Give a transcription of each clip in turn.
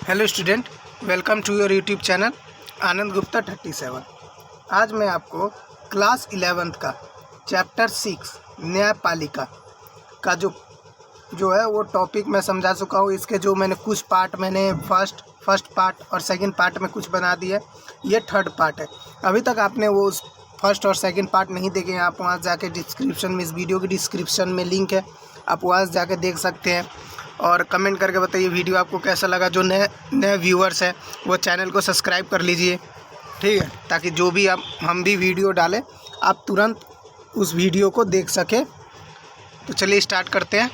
Hello student, welcome to your YouTube channel Anand Gupta 37। आज मैं आपको क्लास 11th का चैप्टर 6 न्यायपालिका का जो है वो टॉपिक मैं समझा चुका हूँ। इसके जो मैंने कुछ पार्ट मैंने फर्स्ट पार्ट और सेकंड पार्ट में कुछ बना दिया, ये थर्ड पार्ट है। अभी तक आपने वो फर्स्ट और सेकंड पार्ट नहीं देखे हैं, आप वहाँ जाके डिस्क्रिप्शन में, इस वीडियो के डिस्क्रिप्शन में लिंक है, आप वहाँ से जाके देख सकते हैं। और कमेंट करके बताइए वीडियो आपको कैसा लगा। जो नए व्यूअर्स हैं वो चैनल को सब्सक्राइब कर लीजिए, ठीक है, ताकि जो भी हम भी वीडियो डालें आप तुरंत उस वीडियो को देख सकें। तो चलिए स्टार्ट करते हैं।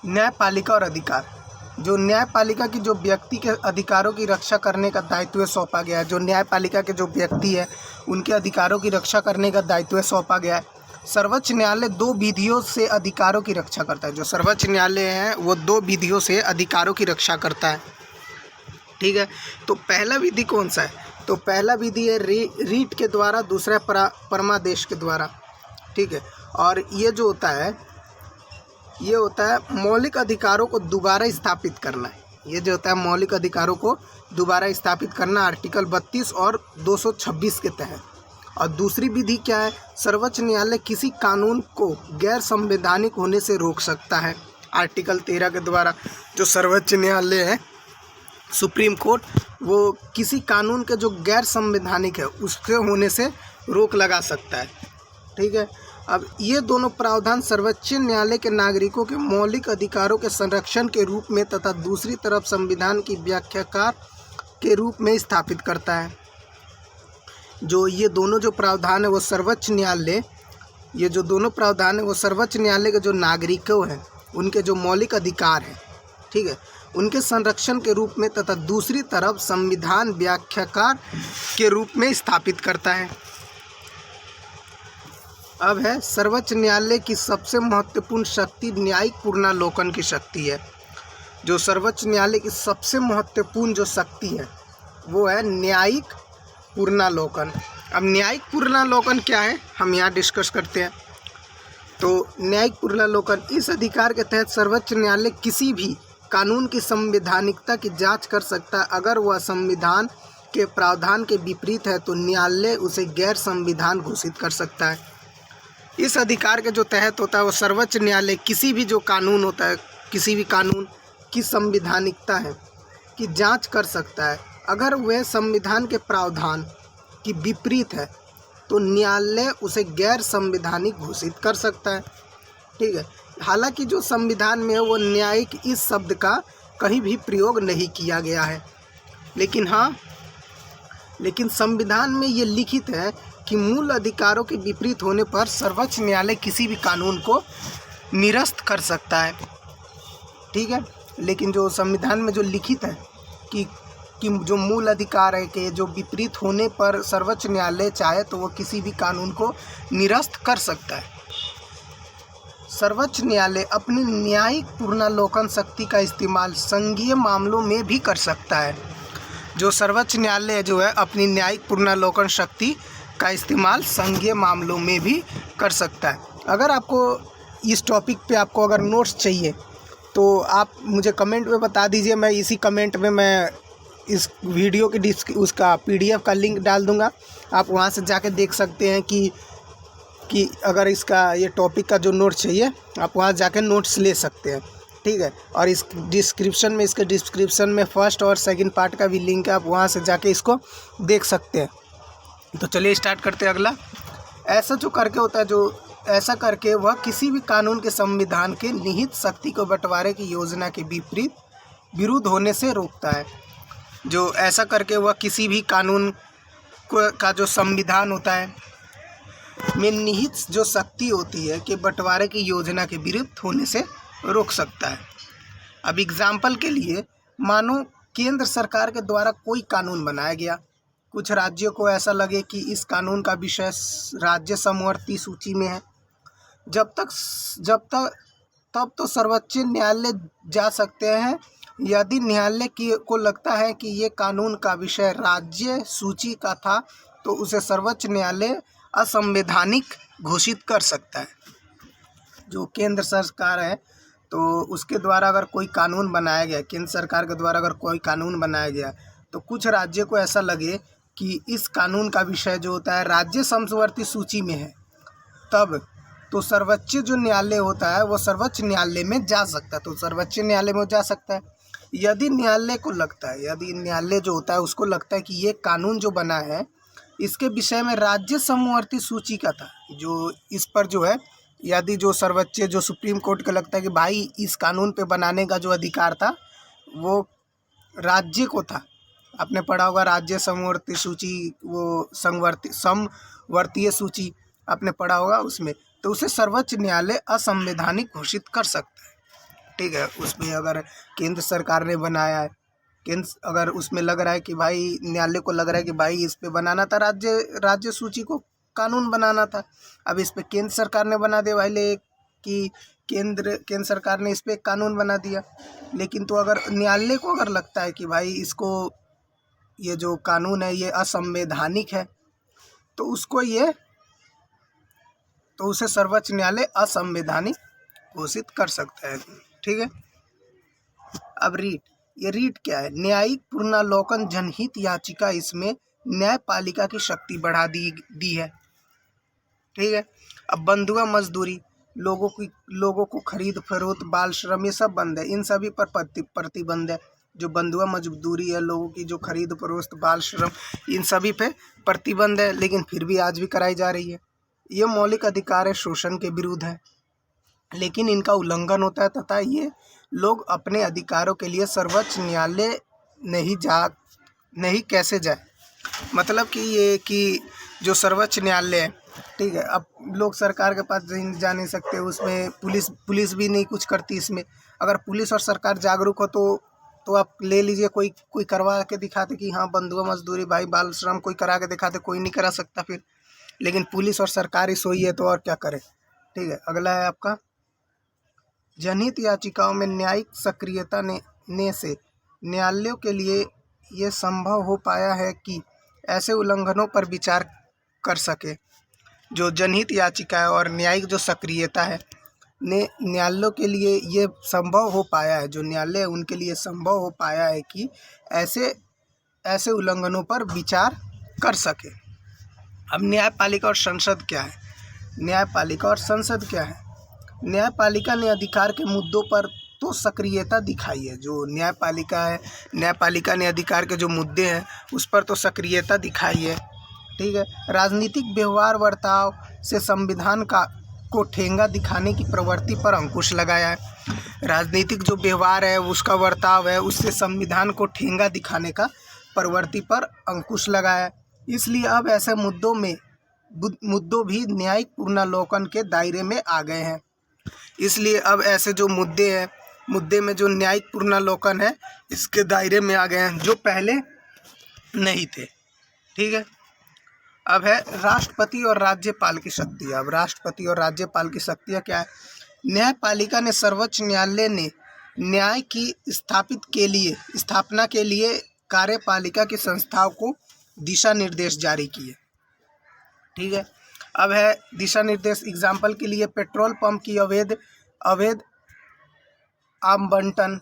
न्यायपालिका और अधिकार। जो न्यायपालिका की जो व्यक्ति के अधिकारों की रक्षा करने का दायित्व सौंपा गया है, जो न्यायपालिका के जो व्यक्ति है उनके अधिकारों की रक्षा करने का दायित्व सौंपा गया है। सर्वोच्च न्यायालय दो विधियों से अधिकारों की रक्षा करता है। जो सर्वोच्च न्यायालय है वो दो विधियों से अधिकारों की रक्षा करता है, ठीक है। तो पहला विधि कौन सा है? तो पहला विधि है रीट के द्वारा, दूसरा परमादेश के द्वारा, ठीक है। और ये जो होता है ये होता है मौलिक अधिकारों को दोबारा स्थापित करना है। ये जो होता है मौलिक अधिकारों को दोबारा स्थापित करना, आर्टिकल 32 और 226 के तहत। और दूसरी विधि क्या है? सर्वोच्च न्यायालय किसी कानून को गैर संवैधानिक होने से रोक सकता है, आर्टिकल 13 के द्वारा। जो सर्वोच्च न्यायालय है, सुप्रीम कोर्ट, वो किसी कानून के जो गैर संवैधानिक है उसके होने से रोक लगा सकता है, ठीक है। अब ये दोनों प्रावधान सर्वोच्च न्यायालय के नागरिकों के मौलिक अधिकारों के संरक्षण के रूप में तथा दूसरी तरफ संविधान की व्याख्याकार के रूप में स्थापित करता है। जो ये दोनों जो प्रावधान है वो सर्वोच्च न्यायालय, ये जो दोनों प्रावधान है वो सर्वोच्च न्यायालय के जो नागरिकों हैं उनके जो मौलिक अधिकार हैं, ठीक है, उनके संरक्षण के रूप में तथा दूसरी तरफ संविधान व्याख्याकार के रूप में स्थापित करता है। अब है सर्वोच्च न्यायालय की सबसे महत्वपूर्ण शक्ति न्यायिक पुनरावलोकन की शक्ति है। जो सर्वोच्च न्यायालय की सबसे महत्वपूर्ण जो शक्ति है वो है न्यायिक पुनरावलोकन। अब न्यायिक पुनरावलोकन क्या है, हम यहाँ डिस्कस करते हैं। तो न्यायिक पुनरावलोकन, इस अधिकार के तहत सर्वोच्च न्यायालय किसी भी कानून की संवैधानिकता की जांच कर सकता है। अगर वह संविधान के प्रावधान के विपरीत है तो न्यायालय उसे गैर संविधान घोषित कर सकता है। इस अधिकार के जो तहत होता है वो सर्वोच्च न्यायालय किसी भी जो कानून होता है, किसी भी कानून की संवैधानिकता है की जांच कर सकता है। अगर वह संविधान के प्रावधान की विपरीत है तो न्यायालय उसे गैर संवैधानिक घोषित कर सकता है, ठीक है। हालांकि जो संविधान में है वो न्यायिक इस शब्द का कहीं भी प्रयोग नहीं किया गया है, लेकिन संविधान में ये लिखित है कि मूल अधिकारों के विपरीत होने पर सर्वोच्च न्यायालय किसी भी कानून को निरस्त कर सकता है, ठीक है। लेकिन जो संविधान में जो लिखित है कि जो मूल अधिकार है कि जो विपरीत होने पर सर्वोच्च न्यायालय चाहे तो वो किसी भी कानून को निरस्त कर सकता है। सर्वोच्च न्यायालय अपनी न्यायिक पुनरावलोकन शक्ति का इस्तेमाल संघीय मामलों में भी कर सकता है। जो सर्वोच्च न्यायालय जो है अपनी न्यायिक पुनरावलोकन शक्ति का इस्तेमाल संघीय मामलों में भी कर सकता है। अगर आपको इस टॉपिक पे आपको अगर नोट्स चाहिए तो आप मुझे कमेंट में बता दीजिए, मैं इसी कमेंट में मैं इस वीडियो के उसका PDF का लिंक डाल दूंगा। आप वहां से जाके देख सकते हैं कि अगर इसका ये टॉपिक का जो नोट्स चाहिए आप वहां जाके नोट्स ले सकते हैं, ठीक है। और इसके डिस्क्रिप्शन में फर्स्ट और सेकंड पार्ट का भी लिंक है, आप वहां से जाके इसको देख सकते हैं। तो चलिए स्टार्ट करते हैं अगला। ऐसा जो करके होता है, जो ऐसा करके वह किसी भी कानून के संविधान के निहित शक्ति को बंटवारे की योजना के विरुद्ध होने से रोकता है। जो ऐसा करके वह किसी भी कानून का जो संविधान होता है में निहित जो शक्ति होती है कि बंटवारे की योजना के विरुद्ध होने से रोक सकता है। अब एग्जाम्पल के लिए मानो केंद्र सरकार के द्वारा कोई कानून बनाया गया, कुछ राज्यों को ऐसा लगे कि इस कानून का विषय राज्य समवर्ती सूची में है, तब तो सर्वोच्च न्यायालय जा सकते हैं। यदि न्यायालय को लगता है कि ये कानून का विषय राज्य सूची का था तो उसे सर्वोच्च न्यायालय असंवैधानिक घोषित कर सकता है। जो केंद्र सरकार है तो उसके द्वारा अगर कोई कानून बनाया गया, केंद्र सरकार के द्वारा अगर कोई कानून बनाया गया, तो कुछ राज्य को ऐसा लगे कि इस कानून का विषय जो होता है राज्य समवर्ती सूची में है, तब तो सर्वोच्च जो न्यायालय होता है वो सर्वोच्च न्यायालय में जा सकता है, तो सर्वोच्च न्यायालय में जा सकता है। यदि न्यायालय को लगता है, यदि न्यायालय जो होता है उसको लगता है कि ये कानून जो बना है इसके विषय में राज्य समवर्ती सूची का था, जो इस पर जो है, यदि जो सर्वोच्च जो सुप्रीम कोर्ट को लगता है कि भाई इस कानून पे बनाने का जो अधिकार था वो राज्य को था, आपने पढ़ा होगा राज्य समवर्ती सूची, वो समवर्तीय सूची आपने पढ़ा होगा उसमें, तो उसे सर्वोच्च न्यायालय असंवैधानिक घोषित कर सकता है। ठीक है, उसमें अगर केंद्र सरकार ने बनाया है, केंद्र अगर उसमें लग रहा है कि भाई न्यायालय को लग रहा है कि भाई इस पे बनाना था राज्य सूची को कानून बनाना था, अब इस पे केंद्र सरकार ने बना दिया भाई कि केंद्र सरकार ने इस पे कानून बना दिया। लेकिन तो अगर न्यायालय को अगर लगता है कि भाई इसको ये जो कानून है ये असंवैधानिक है, तो उसे सर्वोच्च न्यायालय असंवैधानिक घोषित कर सकता है। ठीक है, अब रीट क्या है? न्यायिक पुनर्विलोकन जनहित याचिका, इसमें न्यायपालिका की शक्ति बढ़ा दी है। ठीक है, अब बंधुआ मजदूरी, लोगों को खरीद फरोख्त, बाल श्रम, ये सब बंद है, इन सभी पर प्रतिबंध है। जो बंधुआ मजदूरी है, लोगों की जो खरीद फरोख्त, बाल श्रम, इन सभी पे प्रतिबंध है, लेकिन फिर भी आज भी कराई जा रही है। ये मौलिक अधिकार है, शोषण के विरुद्ध है, लेकिन इनका उल्लंघन होता है तथा ये लोग अपने अधिकारों के लिए सर्वोच्च न्यायालय नहीं कैसे जाए। मतलब कि ये कि जो सर्वोच्च न्यायालय है, ठीक है, अब लोग सरकार के पास जा नहीं सकते, उसमें पुलिस भी नहीं कुछ करती। इसमें अगर पुलिस और सरकार जागरूक हो तो आप ले लीजिए, कोई करवा के दिखाते कि हाँ बंधुआ मजदूरी, भाई बाल श्रम, कोई करा के दिखाते, कोई नहीं करा सकता फिर। लेकिन पुलिस और सरकार ही सोई है तो और क्या करे। ठीक है, अगला है आपका जनहित याचिकाओं में न्यायिक सक्रियता ने से न्यायालयों के लिए ये संभव हो पाया है कि ऐसे उल्लंघनों पर विचार कर सके। जो जनहित याचिका है और न्यायिक जो सक्रियता है ने न्यायालयों के लिए ये संभव हो पाया है, जो न्यायालय है उनके लिए संभव हो पाया है कि ऐसे उल्लंघनों पर विचार कर सके। अब न्यायपालिका और संसद क्या है? न्यायपालिका और संसद क्या है? न्यायपालिका ने अधिकार के मुद्दों पर तो सक्रियता दिखाई है। जो न्यायपालिका है, न्यायपालिका ने अधिकार के जो मुद्दे हैं उस पर तो सक्रियता दिखाई है। ठीक है, राजनीतिक व्यवहार वर्ताव से संविधान को ठेंगा दिखाने की प्रवृत्ति पर अंकुश लगाया है। राजनीतिक जो व्यवहार है, उसका वर्ताव है, उससे संविधान को ठेंगा दिखाने का प्रवृत्ति पर अंकुश लगाया है। इसलिए अब ऐसे मुद्दों भी न्यायिक पुनर्विलोकन के दायरे में आ गए हैं। इसलिए अब ऐसे जो मुद्दे में जो न्यायिक पुनर्विलोकन है इसके दायरे में आ गए हैं, जो पहले नहीं थे। ठीक है, अब है राष्ट्रपति और राज्यपाल की शक्ति। अब राष्ट्रपति और राज्यपाल की शक्तियाँ क्या है? न्यायपालिका ने सर्वोच्च न्यायालय ने न्याय की स्थापना के लिए कार्यपालिका की संस्थाओं को दिशा निर्देश जारी किए। ठीक है, अब है दिशा निर्देश। एग्जाम्पल के लिए पेट्रोल पंप की अवैध आवंटन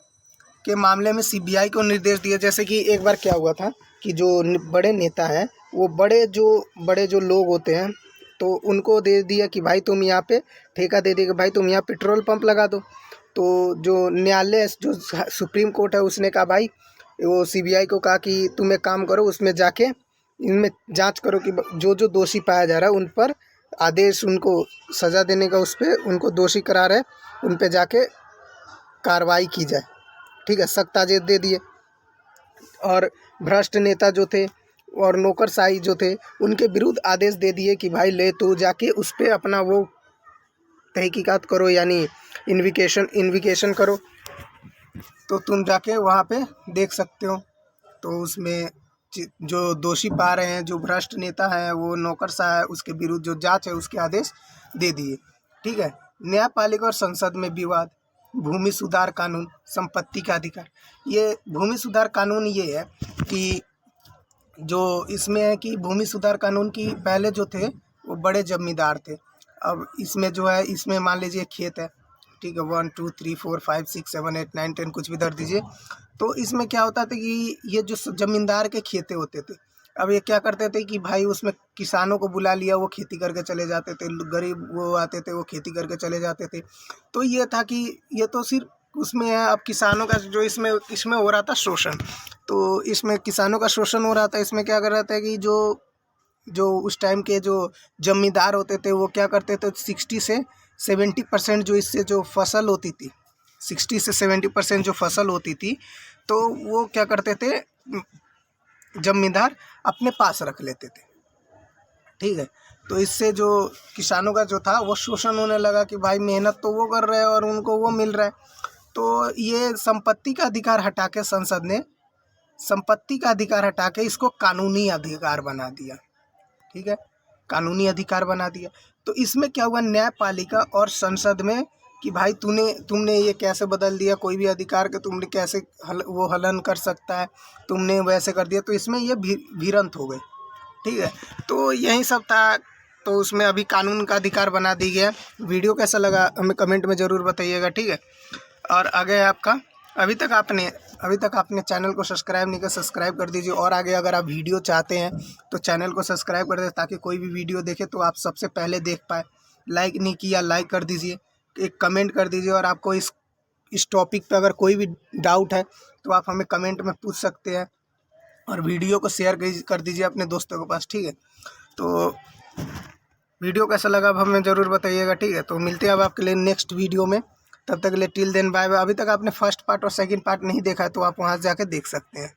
के मामले में सीबीआई को निर्देश दिए। जैसे कि एक बार क्या हुआ था कि जो बड़े नेता हैं, वो बड़े जो लोग होते हैं, तो उनको दे दिया कि भाई तुम यहाँ पे ठेका दे दिया कि भाई तुम यहाँ पेट्रोल पंप लगा दो। तो जो न्यायालय, जो सुप्रीम कोर्ट है, उसने कहा भाई, वो सीबीआई को कहा कि तुम एक काम करो, उसमें जाके इनमें जांच करो कि जो दोषी पाया जा रहा है उन पर आदेश, उनको सज़ा देने का, उस पर उनको दोषी करा रहे उन पे जाके कार्रवाई की जाए। ठीक है, सख्त आदेश दे दिए। और भ्रष्ट नेता जो थे और नौकरशाही जो थे, उनके विरुद्ध आदेश दे दिए कि भाई ले तो जाके उस पर अपना वो तहकीकात करो, यानी इन्विकेशन करो, तो तुम जाके वहाँ पे देख सकते हो। तो उसमें जो दोषी पा रहे हैं, जो भ्रष्ट नेता है, वो नौकरशाह है, उसके विरुद्ध जो जांच है उसके आदेश दे दिए। ठीक है, न्यायपालिका और संसद में विवाद, भूमि सुधार कानून, संपत्ति का अधिकार। ये भूमि सुधार कानून ये है कि जो इसमें है कि भूमि सुधार कानून की पहले जो थे वो बड़े जमींदार थे। अब इसमें जो है, इसमें मान लीजिए खेत है, ठीक है, 1 2 3 4 5 6 7 8 9 10 कुछ भी धर दीजिए। तो इसमें क्या होता था कि ये जो ज़मींदार के खेते होते थे, अब ये क्या करते थे कि भाई उसमें किसानों को बुला लिया, वो खेती करके चले जाते थे, गरीब वो आते थे, वो खेती करके चले जाते थे। तो ये था कि ये तो सिर्फ उसमें है, अब किसानों का जो इसमें इसमें हो रहा था शोषण। तो इसमें किसानों का शोषण हो रहा था। इसमें क्या कर रहा था कि जो जो उस टाइम के जो जमींदार होते थे वो क्या करते थे, 60 से 70% जो इससे जो फसल होती थी, 60 से 70% जो फसल होती थी, तो वो क्या करते थे, जमींदार अपने पास रख लेते थे। ठीक है, तो इससे जो किसानों का जो था वो शोषण होने लगा कि भाई मेहनत तो वो कर रहे हैं और उनको वो मिल रहा है। तो ये संपत्ति का अधिकार हटा के संसद ने संपत्ति का अधिकार हटा के इसको कानूनी अधिकार बना दिया। ठीक है, कानूनी अधिकार बना दिया। तो इसमें क्या हुआ, न्यायपालिका और संसद में कि भाई तुमने ये कैसे बदल दिया, कोई भी अधिकार के तुमने कैसे वो हलन कर सकता है, तुमने वैसे कर दिया। तो इसमें ये भिड़ंत हो गई। ठीक है, तो यही सब था। तो उसमें अभी कानून का अधिकार बना दी गया। वीडियो कैसा लगा हमें कमेंट में ज़रूर बताइएगा। ठीक है, और आगे आपका अभी तक आपने चैनल को सब्सक्राइब नहीं किया, सब्सक्राइब कर दीजिए। और आगे अगर आप वीडियो चाहते हैं तो चैनल को सब्सक्राइब कर दें, ताकि कोई भी वीडियो देखे तो आप सबसे पहले देख पाए। लाइक नहीं किया, लाइक कर दीजिए, एक कमेंट कर दीजिए। और आपको इस टॉपिक पे अगर कोई भी डाउट है तो आप हमें कमेंट में पूछ सकते हैं। और वीडियो को शेयर कर दीजिए अपने दोस्तों के पास। ठीक है, तो वीडियो कैसा लगा अब हमें ज़रूर बताइएगा। ठीक है, तो मिलते हैं अब आपके लिए नेक्स्ट वीडियो में। तब तक के लिए टिल देन बाय बाय। अभी तक आपने फर्स्ट पार्ट और सेकंड पार्ट नहीं देखा है तो आप वहाँ जाके देख सकते हैं।